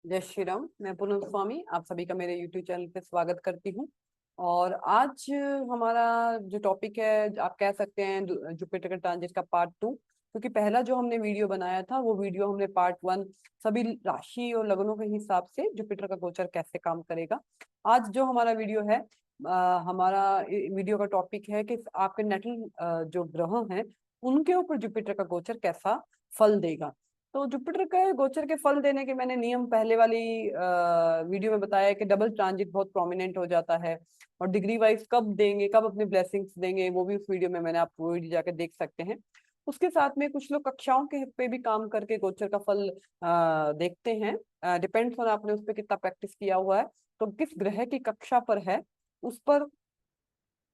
जय श्री राम। मैं पूनम स्वामी आप सभी का मेरे YouTube चैनल पे स्वागत करती हूँ। और आज हमारा जो टॉपिक है आप कह सकते हैं जुपिटर का ट्रांजिट का पार्ट 2। क्योंकि पहला जो हमने वीडियो बनाया था वो वीडियो हमने पार्ट 1 सभी राशि और लग्नों के हिसाब से जुपिटर का गोचर कैसे काम करेगा। आज जो हमारा वीडियो है हमारा वीडियो का टॉपिक है कि आपके नेटल जो ग्रह हैं उनके ऊपर जुपिटर का गोचर कैसा फल देगा। तो जुपिटर के गोचर के फल देने के मैंने नियम पहले वाली वीडियो में बताया कि डबल ट्रांजिट बहुत प्रोमिनेंट हो जाता है। और डिग्री वाइज कब देंगे, कब अपने ब्लेसिंग्स देंगे, वो भी उस वीडियो में मैंने आप वो वीडियो जाकर देख सकते हैं। उसके साथ में कुछ लोग कक्षाओं के पे भी काम करके गोचर का फल देखते हैं। डिपेंड्स ऑन आपने उस पर कितना प्रैक्टिस किया हुआ है, तो किस ग्रह की कक्षा पर है उस पर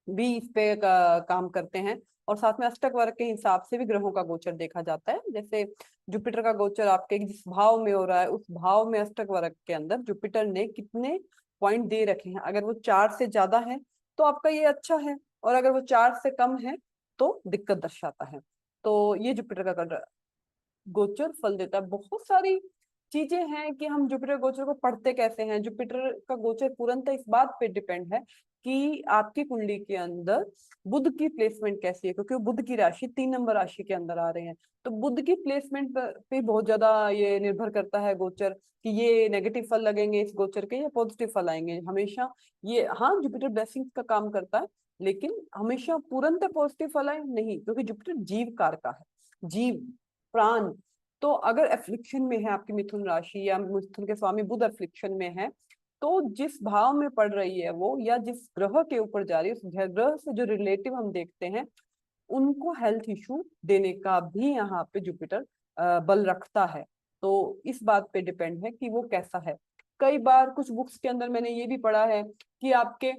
भी इस पे काम करते हैं। और साथ में अष्टक वर्ग के हिसाब से भी ग्रहों का गोचर देखा जाता है। जैसे जुपिटर का गोचर आपके जिस भाव में हो रहा है उस भाव में अष्टक वर्ग के अंदर जुपिटर ने कितने पॉइंट दे रखे हैं। अगर वो 4 से ज्यादा है तो आपका ये अच्छा है, और अगर वो 4 से कम है तो दिक्कत दर्शाता है। तो ये जुपिटर का गोचर फल देता है। बहुत सारी चीजें हैं कि हम जुपिटर गोचर को पढ़ते कैसे हैं। जुपिटर का गोचर पूर्णतः इस बात पे डिपेंड है कि आपकी कुंडली के अंदर बुध की प्लेसमेंट कैसी है, क्योंकि वो बुध की राशि 3 नंबर राशि के अंदर आ रहे हैं। तो बुध की प्लेसमेंट पे बहुत ज्यादा ये निर्भर करता है गोचर कि ये नेगेटिव फल लगेंगे इस गोचर के या पॉजिटिव फल आएंगे। हमेशा ये, हाँ, जुपिटर ब्लेसिंग्स का काम करता है, लेकिन हमेशा पूर्णतः पॉजिटिव फल आए नहीं, क्योंकि जुपिटर जीव कार का है, जीव प्राण। तो अगर एफ्लिक्शन में है आपकी मिथुन राशि या मिथुन के स्वामी बुध एफ्लिक्शन में है, तो जिस भाव में पड़ रही है वो या जिस ग्रह के ऊपर जा रही है उस ग्रह से जो रिलेटिव हम देखते हैं उनको हेल्थ इशू देने का भी यहाँ पे जुपिटर बल रखता है। तो इस बात पे डिपेंड है कि वो कैसा है। कई बार कुछ बुक्स के अंदर मैंने ये भी पढ़ा है कि आपके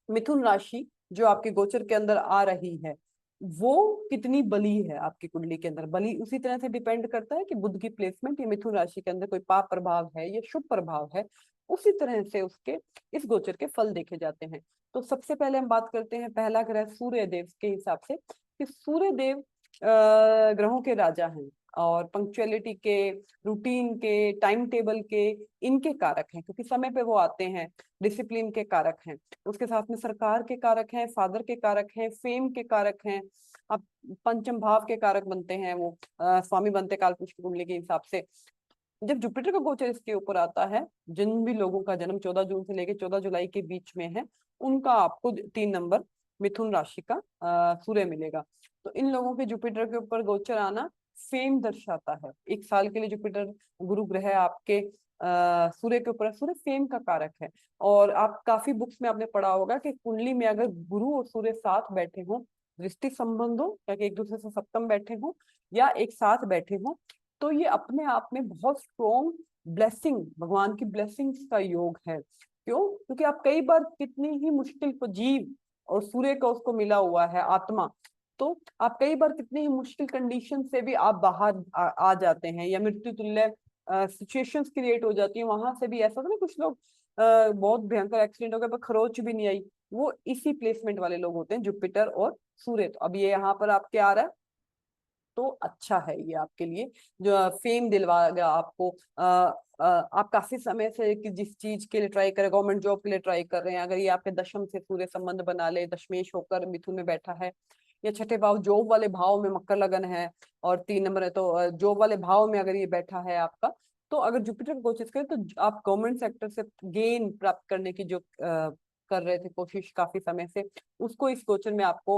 मिथुन राशि जो आपके गोचर के अंदर आ रही है वो कितनी बली है आपकी कुंडली के अंदर। बली उसी तरह से डिपेंड करता है कि बुध की प्लेसमेंट ये मिथुन राशि के अंदर कोई पाप प्रभाव है या शुभ प्रभाव है। उसी तरह से उसके इस गोचर के फल देखे जाते हैं। तो सबसे पहले हम बात करते हैं पहला ग्रह सूर्य देव के हिसाब से कि सूर्य देव ग्रहों के राजा हैं और पंक्चुअलिटी के, रूटीन के, टाइम टेबल के, इनके कारक हैं, क्योंकि समय पे वो आते हैं। डिसिप्लिन के कारक हैं, उसके साथ में सरकार के कारक हैं, फादर के कारक हैं, फेम के कारक हैं। अब पंचम भाव के कारक बनते हैं वो, स्वामी बनते कालपुरुष की कुंडली के हिसाब से। जब जुपिटर का गोचर इसके ऊपर आता है, जिन भी लोगों का जन्म 14 जून से लेकर 14 जुलाई के बीच में है उनका आपको 3 नंबर मिथुन राशि का सूर्य मिलेगा। तो इन लोगों के जुपिटर के ऊपर गोचर आना फेम दर्शाता है। एक साल के लिए जुपिटर गुरु ग्रह आपके सूर्य के ऊपर, सूर्य फेम का कारक है। और आप काफी बुक्स में आपने पढ़ा होगा कि कुंडली में अगर गुरु और सूर्य साथ बैठे हों, दृष्टि संबंध हो या कि एक दूसरे से सप्तम बैठे हों या एक साथ बैठे हों, तो ये अपने आप में बहुत स्ट्रॉन्ग ब्लेसिंग, भगवान की ब्लेसिंग्स का योग है। क्यों? क्योंकि आप कई बार कितनी ही मुश्किल को जीव और सूर्य का उसको मिला हुआ है आत्मा, तो आप कई बार कितनी ही मुश्किल कंडीशन से भी आप बाहर आ जाते हैं या मृत्यु तुल्य सिचुएशंस क्रिएट हो जाती है। वहां से भी ऐसा होता है ना, कुछ लोग बहुत भयंकर एक्सीडेंट हो गया पर खरोच भी नहीं आई, वो इसी प्लेसमेंट वाले लोग होते हैं, जुपिटर और सूर्य। तो अब ये यहाँ पर आपके आ रहा है तो अच्छा है ये आपके लिए, जो फेम दिलवाएगा आपको। आप काफी समय से कि जिस चीज के लिए ट्राई कर रहे हैं, गवर्नमेंट जॉब के लिए ट्राई कर रहे हैं, अगर ये आपके दशम से सूर्य संबंध बना ले, दशमेश होकर मिथुन में बैठा है या छठे भाव जॉब वाले भाव में मकर लगन है और 3 नंबर है, तो जॉब वाले भाव में अगर ये बैठा है आपका, तो अगर जुपिटर को कोशिश करें तो आप गवर्नमेंट सेक्टर से गेन प्राप्त करने की जो कर रहे थे कोशिश काफी समय से, उसको इस गोचर में आपको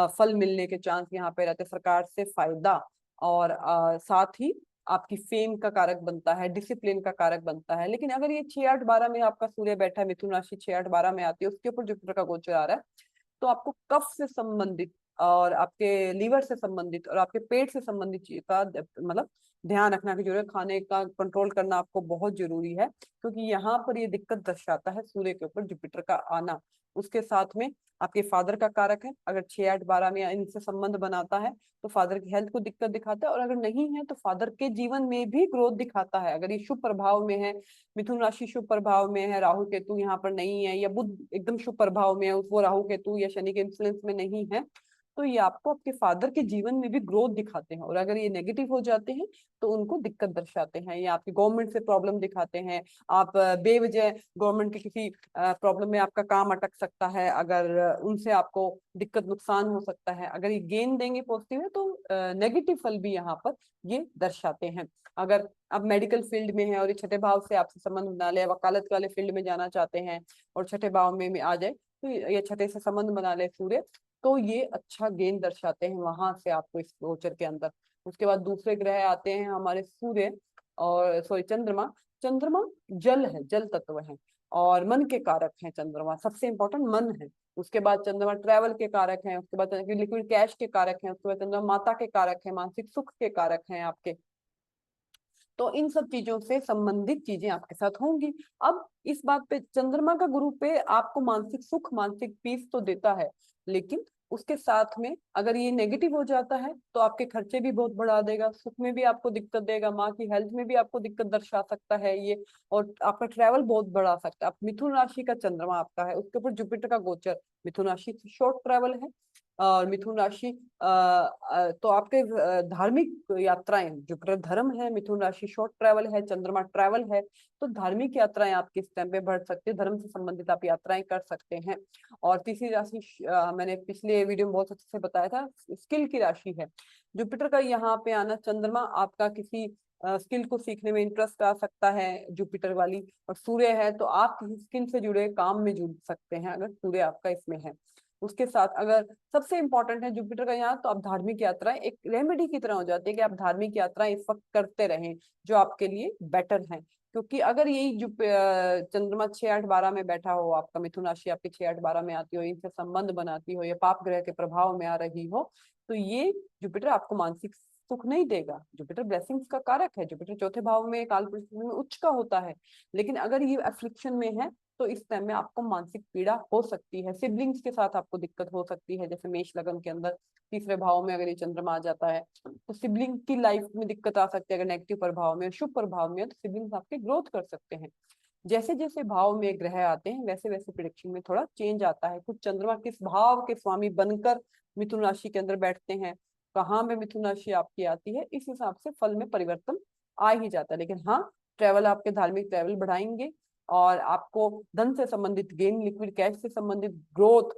फल मिलने के चांस यहाँ पे रहते, सरकार से फायदा। और साथ ही आपकी फेम का कारक बनता है, डिसिप्लिन का कारक बनता है। लेकिन अगर ये 6 8 12 में आपका सूर्य बैठा है, मिथुन राशि 6 8 12 में आती है, उसके ऊपर जुपिटर का गोचर आ रहा है, तो आपको कफ से संबंधित और आपके लीवर से संबंधित और आपके पेट से संबंधित चीज का मतलब ध्यान रखना की जरूरत, खाने का कंट्रोल करना आपको बहुत जरूरी है। क्योंकि यहाँ पर ये दिक्कत दर्शाता है सूर्य के ऊपर जुपिटर का आना। उसके साथ में आपके फादर का कारक है, अगर 6 8 12 में इनसे संबंध बनाता है तो फादर की हेल्थ को दिक्कत दिखाता है, और अगर नहीं है तो फादर के जीवन में भी ग्रोथ दिखाता है। अगर ये शुभ प्रभाव में है, मिथुन राशि शुभ प्रभाव में है, राहु केतु यहाँ पर नहीं है, या बुध एकदम शुभ प्रभाव में है, वो राहु केतु या शनि के इन्फ्लुएंस में नहीं है, तो ये आपको आपके फादर के जीवन में भी ग्रोथ दिखाते हैं। और अगर ये नेगेटिव हो जाते हैं तो उनको दिक्कत दर्शाते हैं, या आपकी गवर्नमेंट से प्रॉब्लम दिखाते हैं। आप बेवजह गवर्नमेंट के किसी प्रॉब्लम में आपका काम अटक सकता है, अगर उनसे आपको दिक्कत नुकसान हो सकता है। अगर ये गेन देंगे पॉजिटिव है तो नेगेटिव फल भी यहाँ पर ये दर्शाते हैं। अगर आप मेडिकल फील्ड में है और ये छठे भाव से आपसे संबंध बना ले, वकालत वाले फील्ड में जाना चाहते हैं और छठे भाव में आ जाए, तो ये छठे से संबंध बना ले सूर्य, तो ये अच्छा गेन दर्शाते हैं वहां से आपको इस गोचर के अंदर। उसके बाद दूसरे ग्रह आते हैं हमारे सूर्य और सॉरी चंद्रमा। चंद्रमा जल है, जल तत्व है और मन के कारक हैं। चंद्रमा सबसे इंपॉर्टेंट मन है। उसके बाद चंद्रमा ट्रैवल के कारक हैं, उसके बाद लिक्विड कैश के कारक हैं, उसके बाद चंद्रमा माता के कारक हैं, मानसिक सुख के कारक हैं आपके। तो इन सब चीजों से संबंधित चीजें आपके साथ होंगी। अब इस बात पे चंद्रमा का गुरु पे आपको मानसिक सुख, मानसिक पीस तो देता है, लेकिन उसके साथ में अगर ये नेगेटिव हो जाता है तो आपके खर्चे भी बहुत बढ़ा देगा, सुख में भी आपको दिक्कत देगा, माँ की हेल्थ में भी आपको दिक्कत दर्शा सकता है ये, और आपका ट्रैवल बहुत बढ़ा सकता है। अब मिथुन राशि का चंद्रमा आपका है, उसके ऊपर जुपिटर का गोचर, मिथुन राशि शॉर्ट ट्रैवल है। और मिथुन राशि तो आपके धार्मिक यात्राएं, जुपिटर धर्म है, मिथुन राशि शॉर्ट ट्रैवल है, चंद्रमा ट्रैवल है, तो धार्मिक यात्राएं आपकी इस टाइम पे बढ़ सकती है, धर्म से संबंधित आप यात्राएं कर सकते हैं। और तीसरी राशि मैंने पिछले वीडियो में बहुत अच्छे से बताया था, स्किल की राशि है। जुपिटर का यहाँ पे आना, चंद्रमा आपका किसी स्किल को सीखने में इंटरेस्ट आ सकता है जुपिटर वाली, और सूर्य है तो आप किसी स्किल से जुड़े काम में जुड़ सकते हैं अगर सूर्य आपका इसमें है। उसके साथ अगर सबसे इंपॉर्टेंट है जुपिटर का यहाँ, तो आप धार्मिक यात्राएं एक रेमेडी की तरह हो जाती है कि आप धार्मिक यात्राएं इस वक्त करते रहें, जो आपके लिए बेटर है। क्योंकि अगर यही जो चंद्रमा 6, 8, 12 में बैठा हो, आपका मिथुन राशि आपके 6, 8, 12 में आती हो, इनसे संबंध बनाती हो, या पाप ग्रह के प्रभाव में आ रही हो, तो ये जुपिटर आपको मानसिक सुख नहीं देगा। जुपिटर ब्लेसिंग्स का कारक है, जुपिटर चौथे भाव में काल पुरुष में उच्च का होता है, लेकिन अगर ये अफ्लिक्शन में है तो इस टाइम में आपको मानसिक पीड़ा हो सकती है। सिबलिंग्स के साथ आपको दिक्कत हो सकती है, जैसे मेष लगन के अंदर तीसरे भाव में अगर ये चंद्रमा आ जाता है तो सिबलिंग की लाइफ में दिक्कत आ सकती है। अगर नेगेटिव प्रभाव में, शुभ प्रभाव में है, तो सिबलिंग्स आपके ग्रोथ कर सकते हैं। जैसे जैसे भाव में ग्रह आते हैं वैसे वैसे प्रिडिक्शन में थोड़ा चेंज आता है। कुछ चंद्रमा किस भाव के स्वामी बनकर मिथुन राशि के अंदर बैठते हैं, कहाँ में मिथुन राशि आपकी आती है, इस हिसाब से फल में परिवर्तन आ ही जाता है। लेकिन हाँ, ट्रेवल आपके धार्मिक ट्रेवल बढ़ाएंगे और आपको धन से संबंधित गेन, लिक्विड कैश से संबंधित ग्रोथ,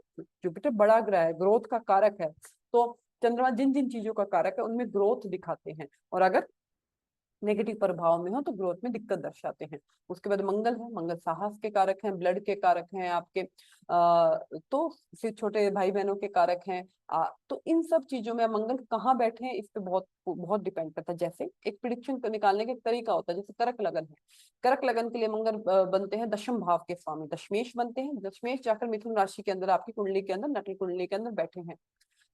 जुपिटर बड़ा ग्रह है, ग्रोथ का कारक है, तो चंद्रमा जिन जिन चीजों का कारक है उनमें ग्रोथ दिखाते हैं, और अगर नेगेटिव प्रभाव में हो तो ग्रोथ में दिक्कत दर्शाते हैं। उसके बाद मंगल है, मंगल साहस के कारक हैं, ब्लड के कारक हैं आपके, तो फिर छोटे भाई बहनों के कारक हैं। तो इन सब चीजों में मंगल कहाँ बैठे हैं इस पे बहुत बहुत डिपेंड करता है। जैसे एक प्रिडिक्शन निकालने का एक तरीका होता है, जैसे कर्क लगन है, कर्क लगन के लिए मंगल बनते हैं दशम भाव के स्वामी, दशमेश बनते हैं। दशमेश जाकर मिथुन राशि के अंदर आपकी कुंडली के अंदर, नटल कुंडली के अंदर बैठे हैं।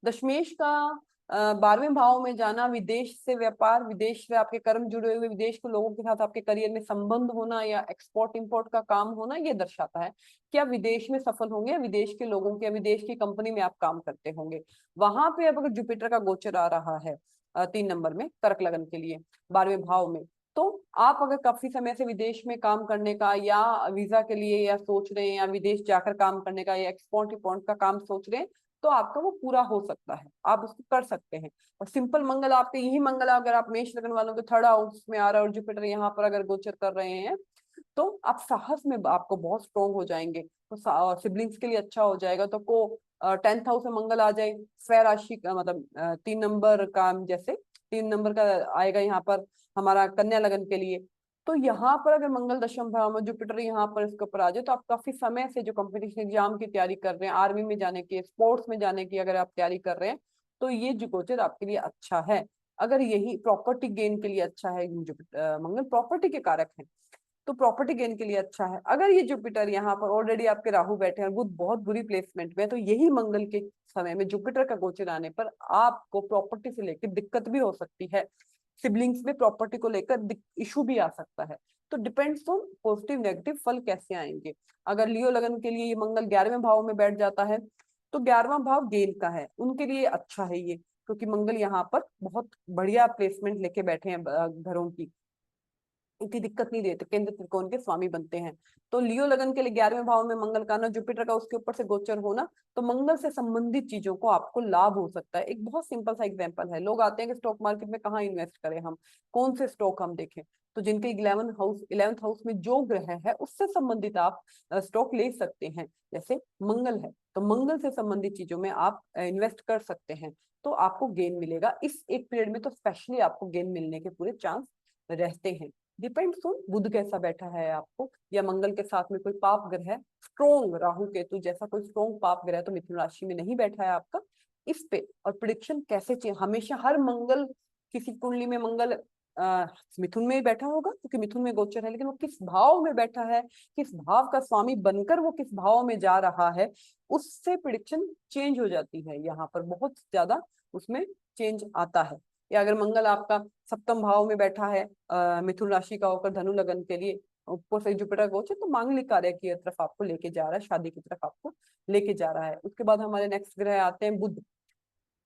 दशमेश का 12वें भाव में जाना, विदेश से व्यापार, विदेश से आपके कर्म जुड़े हुए, विदेश के लोगों के साथ आपके करियर में संबंध होना या एक्सपोर्ट इंपोर्ट का काम होना, ये दर्शाता है कि आप विदेश में सफल होंगे, या विदेश के लोगों के, विदेश की कंपनी में आप काम करते होंगे। वहां पे अब अगर जुपिटर का गोचर आ रहा है 3 नंबर में कर्क लगन के लिए 12वें भाव में, तो आप अगर काफी समय से विदेश में काम करने का या वीजा के लिए या सोच रहे हैं, या विदेश जाकर काम करने का या एक्सपोर्ट इंपोर्ट का काम सोच रहे हैं, तो आपका वो पूरा हो सकता है, आप उसको कर सकते हैं। और सिंपल मंगल आपके, यही मंगल अगर आप मेष लगन वालों के 3rd हाउस में आ रहा है और जुपिटर यहाँ पर अगर गोचर कर रहे हैं, तो आप साहस में आपको बहुत स्ट्रोंग हो जाएंगे, तो सिबलिंग्स के लिए अच्छा हो जाएगा। तो को 10th हाउस में मंगल आ जाए, स्व राशि का मतलब 3 नंबर का, जैसे 3 नंबर का आएगा यहाँ पर हमारा कन्या लगन के लिए, तो यहाँ पर अगर मंगल दशम भाव में, जुपिटर यहाँ पर इसके ऊपर आ जाए, तो आप काफी समय से जो कंपटीशन एग्जाम की तैयारी कर रहे हैं, आर्मी में जाने की, स्पोर्ट्स में जाने की अगर आप तैयारी कर रहे हैं, तो ये जो गोचर आपके लिए अच्छा है। अगर यही प्रॉपर्टी गेन के लिए अच्छा है, मंगल प्रॉपर्टी के कारक है, तो प्रॉपर्टी गेन के लिए अच्छा है। अगर ये जुपिटर यहाँ पर ऑलरेडी आपके राहु बैठे हैं, बुध बहुत बुरी प्लेसमेंट में है, तो यही मंगल के समय में जुपिटर का गोचर आने पर आपको प्रॉपर्टी से लेकर दिक्कत भी हो सकती है, सिबलिंग्स में प्रॉपर्टी को लेकर इशू भी आ सकता है। तो डिपेंड्स ऑन पॉजिटिव नेगेटिव फल कैसे आएंगे। अगर लियो लगन के लिए ये मंगल 11वें भाव में बैठ जाता है, तो 11वां भाव गेन का है, उनके लिए अच्छा है ये, क्योंकि मंगल यहाँ पर बहुत बढ़िया प्लेसमेंट लेके बैठे हैं घरों की। उनकी दिक्कत नहीं देते, केंद्र त्रिकोण के स्वामी बनते हैं। तो लियो लगन के लिए 11वें भाव में मंगल का आना, जुपिटर का उसके ऊपर से गोचर होना, तो मंगल से संबंधित चीजों को आपको लाभ हो सकता है। एक बहुत सिंपल सा एग्जांपल है, लोग आते हैं कि स्टॉक मार्केट में कहाँ इन्वेस्ट करें, हम कौन से स्टॉक हम देखें, तो जिनके 11th हाउस में जो ग्रह है उससे संबंधित आप स्टॉक ले सकते हैं। जैसे मंगल है तो मंगल से संबंधित चीजों में आप इन्वेस्ट कर सकते हैं, तो आपको गेन मिलेगा इस एक पीरियड में, तो स्पेशली आपको गेन मिलने के पूरे चांस रहते हैं। डिपेंड्स ऑन बुध कैसा बैठा है आपको, या मंगल के साथ में कोई पाप ग्रह, स्ट्रोंग राहु केतु जैसा कोई स्ट्रोंग पाप ग्रह तो मिथुन राशि में नहीं बैठा है आपका, इस पे और प्रिडिक्शन कैसे चाहिए। हमेशा हर मंगल, किसी कुंडली में मंगल मिथुन में ही बैठा होगा क्योंकि मिथुन में गोचर है, लेकिन वो किस भाव में बैठा है, किस भाव का स्वामी बनकर वो किस भाव में जा रहा है, उससे प्रिडिक्शन चेंज हो जाती है। यहाँ पर बहुत ज्यादा उसमें चेंज आता है। या अगर मंगल आपका सप्तम भाव में बैठा है मिथुन राशि का होकर धनु लगन के लिए, ऊपर से जुपिटर गोचर, तो मांगलिक कार्य की तरफ आपको लेके जा रहा है, शादी की तरफ आपको लेके जा रहा है। उसके बाद हमारे नेक्स्ट ग्रह आते हैं बुध।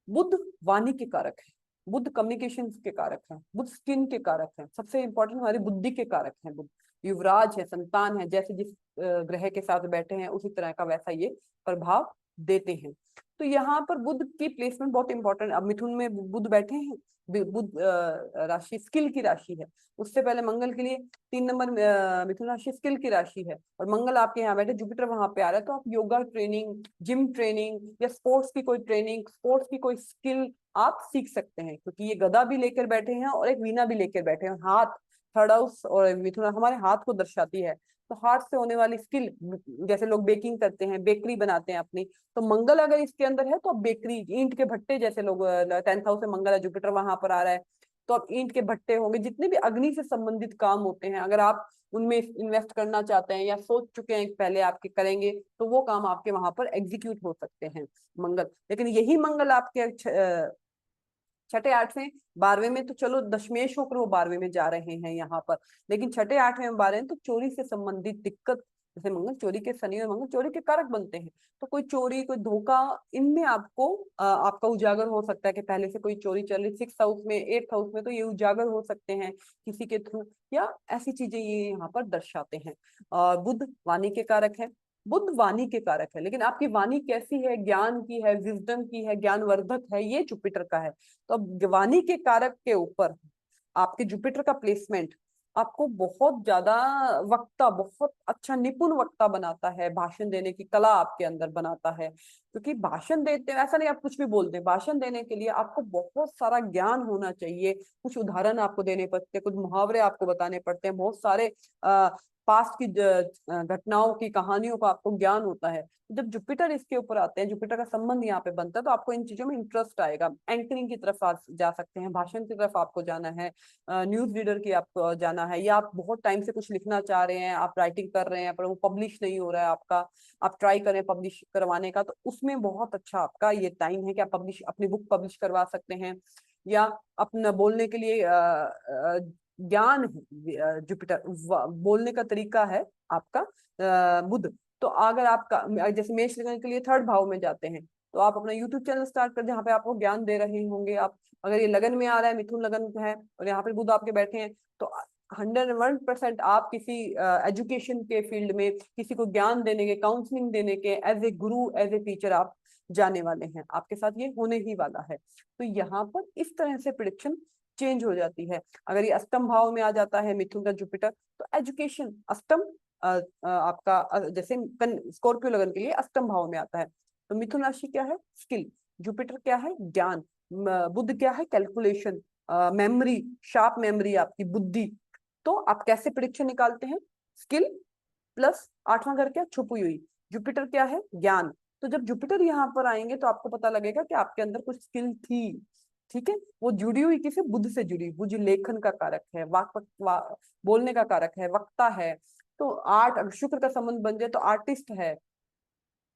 बुध वाणी के कारक है, बुध कम्युनिकेशन के कारक है, बुध स्किन के कारक है, सबसे इंपॉर्टेंट हमारी बुद्धि के कारक है। बुध युवराज है, संतान है, जैसे जिस ग्रह के साथ बैठे हैं उसी तरह का वैसा ये प्रभाव देते हैं। तो यहाँ पर बुध की प्लेसमेंट बहुत इंपॉर्टेंट। अब मिथुन में बुध बैठे हैं, बुध राशि स्किल की राशि है, उससे पहले मंगल के लिए 3 नंबर मिथुन राशि स्किल की राशि है, और मंगल आपके यहाँ बैठे, जुपिटर वहां पे आ रहा है, तो आप योगा ट्रेनिंग, जिम ट्रेनिंग या स्पोर्ट्स की कोई ट्रेनिंग, स्पोर्ट्स की कोई स्किल आप सीख सकते हैं, क्योंकि ये गदा भी लेकर बैठे हैं और एक वीणा भी लेकर बैठे हैं। हाथ, थर्ड हाउस और मिथुन हमारे हाथ को दर्शाती है, तो हाथ से होने वाली स्किल, जैसे लोग बेकिंग करते हैं, बेकरी बनाते हैं अपनी, तो मंगल अगर इसके अंदर है तो अब बेकरी, ईंट के भट्टे, जैसे लोग 10th हाउस में मंगल है, जुपिटर वहां पर आ रहा है, तो अब ईंट के भट्टे होंगे, जितने भी अग्नि से संबंधित काम होते हैं, अगर आप उनमें इन्वेस्ट करना चाहते हैं या सोच चुके हैं पहले आपके करेंगे, तो वो काम आपके वहां पर एग्जीक्यूट हो सकते हैं मंगल। लेकिन यही मंगल आपके छठे 8वें 12वें में, तो चलो दशमेश होकर वो 12वें में जा रहे हैं यहाँ पर, लेकिन छठे 8वें 12वें तो चोरी से संबंधित दिक्कत, जैसे मंगल चोरी के, शनि और मंगल चोरी के कारक बनते हैं, तो कोई चोरी, कोई धोखा, इनमें आपको आपका उजागर हो सकता है कि पहले से कोई चोरी चल रही, 6th हाउस में, 8th हाउस में, तो ये उजागर हो सकते हैं किसी के थ्रू, या ऐसी चीजें ये यहाँ पर दर्शाते हैं। बुध वाणी के कारक है, बुध वाणी के कारक है, लेकिन आपकी वाणी कैसी है, ज्ञान की है, विजडम की है, ज्ञानवर्धक है, ये जुपिटर का है। तो अब वाणी के कारक के ऊपर आपके जुपिटर का प्लेसमेंट आपको बहुत ज्यादा वक्ता, बहुत अच्छा निपुण वक्ता बनाता है, भाषण देने की कला आपके अंदर बनाता है, क्योंकि भाषण देते हैं ऐसा नहीं आप कुछ भी बोल दें, भाषण देने के लिए आपको बहुत सारा ज्ञान होना चाहिए, कुछ उदाहरण आपको देने पड़ते हैं, कुछ मुहावरे आपको बताने पड़ते हैं, बहुत सारे पास्ट की घटनाओं की, कहानियों का आपको ज्ञान होता है। जब जुपिटर इसके ऊपर आते हैं, जुपिटर का संबंध यहाँ पे बनता है, तो आपको इन चीजों में इंटरेस्ट आएगा, एंकरिंग की तरफ आप जा सकते हैं, भाषण की तरफ आपको जाना है, न्यूज रीडर की आपको जाना है, या आप बहुत टाइम से कुछ लिखना चाह रहे हैं, आप राइटिंग कर रहे हैं पर वो पब्लिश नहीं हो रहा है आपका, आप ट्राई करें पब्लिश करवाने का, तो उसमें बहुत अच्छा आपका ये टाइम है कि आप पब्लिश, अपनी बुक पब्लिश करवा सकते हैं, या अपना बोलने के लिए ज्ञान है, जुपिटर बोलने का तरीका है आपका बुध। तो अगर आपका जैसे मेष लगन के लिए 3rd भाव में जाते हैं, तो आप अपना यूट्यूब चैनल स्टार्ट कर, जहाँ पे आपको ज्ञान दे रहे होंगे आप। अगर ये लगन में आ रहा है, मिथुन लगन है और यहाँ पे बुध आपके बैठे हैं, तो 101% आप किसी एजुकेशन के फील्ड में किसी को ज्ञान देने के, काउंसलिंग देने के, as a Guru, as a teacher आप जाने वाले हैं, आपके साथ ये होने ही वाला है। तो यहाँ पर इस तरह से प्रिडिक्शन चेंज हो जाती है। अगर ये अष्टम भाव में आ जाता है मिथुन का जुपिटर, तो एजुकेशन अष्टम आपका जैसे स्कॉर्पियो लगन के लिए अष्टम भाव में आता है, तो मिथुन राशि क्या है, स्किल, जुपिटर क्या है, ज्ञान, बुध क्या है, कैलकुलेशन, मेमोरी, शार्प मेमोरी, आपकी बुद्धि। तो आप कैसे प्रिडिक्शन निकालते हैं, स्किल प्लस 8वां घर क्या, छुपी हुई, जुपिटर क्या है, ज्ञान। तो जब जुपिटर यहाँ पर आएंगे तो आपको पता लगेगा कि आपके अंदर कुछ स्किल थी, ठीक है, वो जुड़ी हुई किसी बुध से जुड़ी, बुध लेखन का कारक है, बोलने का कारक है, वक्ता है, तो आर्ट, अगर शुक्र का संबंध बन जाए तो आर्टिस्ट है,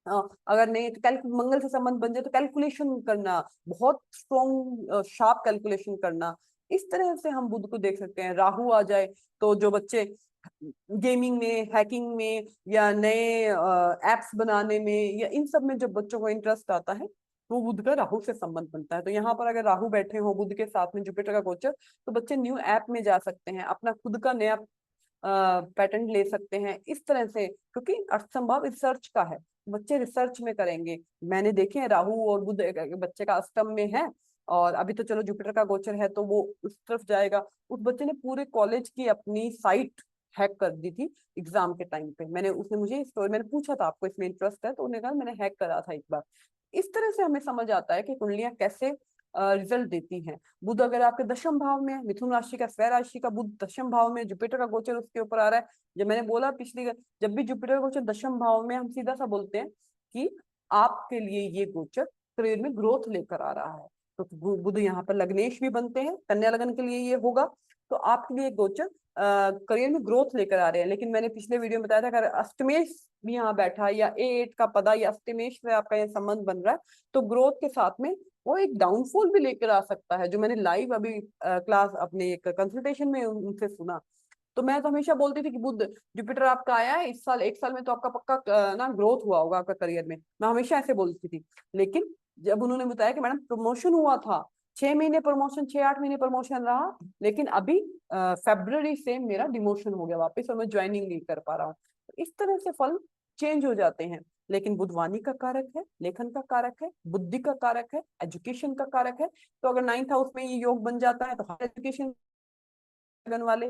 अगर नहीं तो मंगल से संबंध बन जाए तो कैलकुलेशन करना, बहुत स्ट्रॉन्ग शार्प कैलकुलेशन करना, इस तरह से हम बुध को देख सकते हैं। राहु आ जाए तो जो बच्चे गेमिंग में, हैकिंग में, या नए एप्स बनाने में, या इन सब में जब बच्चों को इंटरेस्ट आता है, वो बुध का राहु से संबंध बनता है। तो यहाँ पर अगर राहु बैठे हो बुध के साथ में जुपिटर का गोचर, तो बच्चे न्यू ऐप में जा सकते हैं, अपना खुद का नया पैटर्न ले सकते हैं इस तरह से, क्योंकि अर्थसंभाव रिसर्च का है, बच्चे रिसर्च में करेंगे। मैंने देखे हैं राहु और बुध बच्चे का अष्टम में है, और अभी तो चलो जुपिटर का गोचर है तो वो उस तरफ जाएगा। उस बच्चे ने पूरे कॉलेज की अपनी साइट हैक कर दी थी एग्जाम के टाइम पे। उसने मुझे स्टोरी, मैंने पूछा था आपको इसमें इंटरेस्ट है, तो उन्होंने कहा मैंने हैक करा था एक बार। इस तरह से हमें समझ आता है कि कुंडलियां कैसे रिजल्ट देती हैं। बुध अगर आपके दशम भाव में है, मिथुन राशि का स्वय राशि का बुध दशम भाव में, जुपिटर का गोचर उसके ऊपर आ रहा है। जब मैंने बोला पिछली, जब भी जुपिटर का गोचर दशम भाव में, हम सीधा सा बोलते हैं कि आपके लिए ये गोचर करियर में ग्रोथ लेकर आ रहा है। तो बुध यहाँ पर लग्नेश भी बनते हैं, कन्या लगन के लिए ये होगा, तो आपके लिए गोचर करियर में ग्रोथ लेकर आ रहे हैं। लेकिन मैंने पिछले वीडियो में बताया था, अगर अष्टमेश भी यहाँ बैठा है, या ए8 का पदा या अष्टमेश से आपका ये संबंध बन रहा है, तो ग्रोथ के साथ में वो एक डाउनफॉल भी लेकर आ सकता है, जो मैंने लाइव अभी क्लास अपने एक कंसल्टेशन में उनसे सुना। तो मैं तो हमेशा बोलती थी कि बुध जुपिटर आपका आया है इस साल, एक साल में तो आपका पक्का ना ग्रोथ हुआ होगा आपका करियर में, मैं हमेशा ऐसे बोलती थी। लेकिन जब उन्होंने बताया कि मैडम प्रमोशन हुआ था, 6 महीने प्रमोशन, 6-8 महीने प्रमोशन रहा, लेकिन अभी फेब्रुवरी से मेरा डिमोशन हो गया वापस और मैं ज्वाइनिंग नहीं कर पा रहा हूँ। तो इस तरह से फल चेंज हो जाते हैं। लेकिन बुध वाणी का कारक है, लेखन का कारक है, बुद्धि का कारक है, एजुकेशन का कारक है। तो अगर 9th हाउस में ये योग बन जाता है तो हायर एजुकेशन लगन वाले,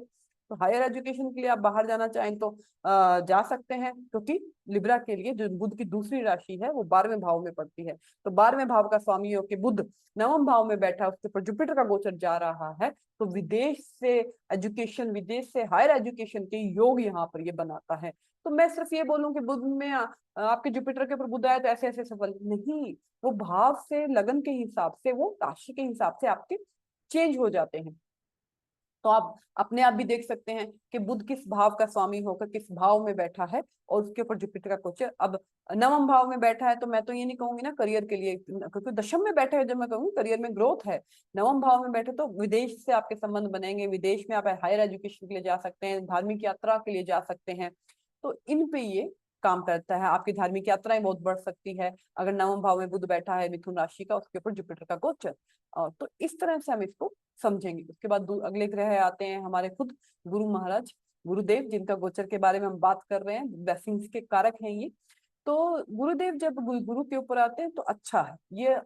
तो हायर एजुकेशन के लिए आप बाहर जाना चाहें तो जा सकते हैं, क्योंकि लिब्रा के लिए जो बुध की दूसरी राशि है वो 12वें भाव में पड़ती है। तो 12वें भाव का स्वामी होकर बुध 9वें भाव में बैठा, उसके ऊपर जुपिटर का गोचर जा रहा है, तो विदेश से एजुकेशन, विदेश से हायर एजुकेशन के योग यहाँ पर ये बनाता है। तो मैं सिर्फ ये बोलूं कि बुध में आपके जुपिटर के ऊपर बुध आया तो ऐसे ऐसे सफल नहीं, वो भाव से, लगन के हिसाब से, वो राशि के हिसाब से आपके चेंज हो जाते हैं। तो आप अपने आप भी देख सकते हैं कि बुध किस भाव का स्वामी होकर किस भाव में बैठा है, और उसके ऊपर जुपिटर का गोचर अब 9वें भाव में बैठा है। तो मैं तो ये नहीं कहूंगी ना करियर के लिए, क्योंकि दशम में बैठे है, जब मैं कहूंगी करियर में ग्रोथ है, 9वें भाव में बैठे तो विदेश से आपके संबंध बनेंगे, विदेश में आप हायर एजुकेशन के लिए जा सकते हैं, धार्मिक यात्रा के लिए जा सकते हैं। तो इन पे ये काम करता है, आपकी धार्मिक यात्राएं बहुत बढ़ सकती है अगर 9वें भाव में बुध बैठा है मिथुन राशि का, उसके ऊपर जुपिटर का गोचर। तो इस तरह से हम इसको समझेंगे। उसके बाद अगले ग्रह आते हैं हमारे खुद गुरु महाराज, गुरुदेव, जिनका गोचर के बारे में हम बात कर रहे हैं, ब्लेसिंग्स के कारक हैं ये। तो गुरुदेव जब गुरु के ऊपर आते हैं तो अच्छा है, ये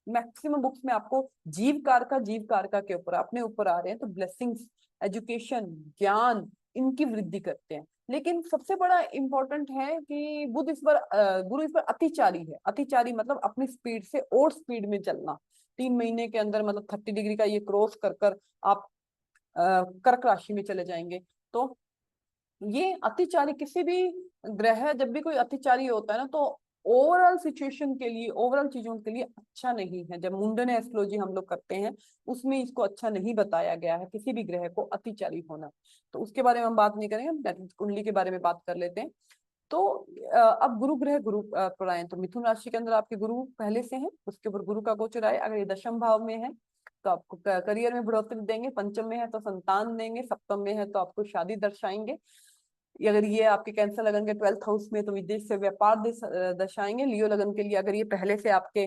मैक्सिमम बुक्स में आपको जीव कारका के ऊपर, अपने ऊपर आ रहे हैं, तो ब्लेसिंग्स, एजुकेशन, ज्ञान, इनकी वृद्धि करते हैं। लेकिन सबसे बड़ा इंपॉर्टेंट है कि बुध इस बार गुरु इस बार अतिचारी है। अतिचारी मतलब अपनी स्पीड से और स्पीड में चलना, 3 महीने के अंदर मतलब 30 डिग्री का ये क्रॉस कर कर आप कर्क राशि में चले जाएंगे। तो ये अतिचारी, किसी भी ग्रह जब भी कोई अतिचारी होता है ना, तो ओवरऑल सिचुएशन के लिए, ओवरऑल चीजों के लिए अच्छा नहीं है। जब मुंडन एस्ट्रोलॉजी हम लोग करते हैं उसमें इसको अच्छा नहीं बताया गया है किसी भी ग्रह को अतिचारी होना। तो उसके बारे में हम बात नहीं करेंगे, कुंडली के बारे में बात कर लेते हैं। तो अब गुरु ग्रह गुरु पर आए, तो मिथुन राशि के अंदर आपके गुरु पहले से हैं, उसके ऊपर गुरु का गोचर आए, अगर ये दशम भाव में है तो आपको करियर में बढ़ोतरी देंगे, पंचम में है तो संतान देंगे, सप्तम में है तो आपको शादी दर्शाएंगे, अगर ये आपके कैंसर लगन के 12th हाउस में तो विदेश से व्यापार दर्शाएंगे। लियो लगन के लिए अगर ये पहले से आपके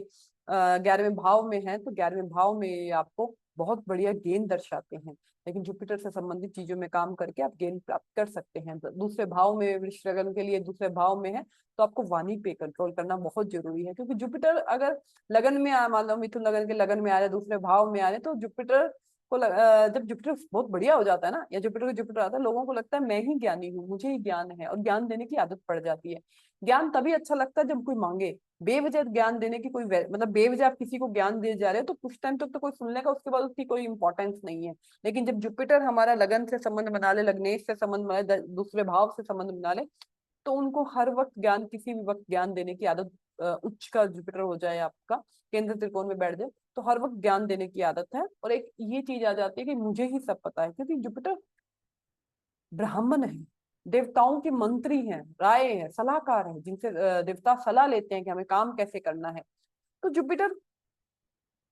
11वें भाव में है तो 11वें भाव में ये आपको बहुत बढ़िया गेन दर्शाते हैं। लेकिन जुपिटर से संबंधित चीजों में काम करके आप गेन प्राप्त कर सकते हैं। दूसरे भाव में, वृश्चिक लगन के लिए दूसरे भाव में है तो आपको वाणी पे कंट्रोल करना बहुत जरूरी है, क्योंकि जुपिटर अगर लगन में मान लो मिथुन लगन के लगन में आ रहे, दूसरे भाव में आ रहे, तो जुपिटर को जब जुपिटर बहुत बढ़िया हो जाता है ना, या जुपिटर को जुपिटर आता है, लोगों को लगता है मैं ही ज्ञानी हूँ, मुझे ही ज्ञान है, और ज्ञान देने की आदत पड़ जाती है। ज्ञान तभी अच्छा लगता है जब कोई मांगे। बेवजह ज्ञान देने की कोई मतलब बेवजह आप किसी को ज्ञान दे जा रहे हो तो कुछ टाइम तक तो कोई सुन लेगा, उसके बाद उसकी कोई इंपॉर्टेंस नहीं है। लेकिन जब जुपिटर हमारा लगन से संबंध बना ले, लग्नेश से संबंध बना ले, दूसरे भाव से संबंध बना ले, तो उनको हर वक्त ज्ञान, किसी भी वक्त ज्ञान देने की आदत, उच्च का जुपिटर हो जाए आपका, केंद्र त्रिकोण में बैठ जाए, तो हर वक्त ज्ञान देने की आदत है। और एक ये चीज आ जाती है कि मुझे ही सब पता है, क्योंकि जुपिटर ब्राह्मण है, देवताओं के मंत्री हैं, राय है, सलाहकार है, जिनसे देवता सलाह लेते हैं कि हमें काम कैसे करना है। तो जुपिटर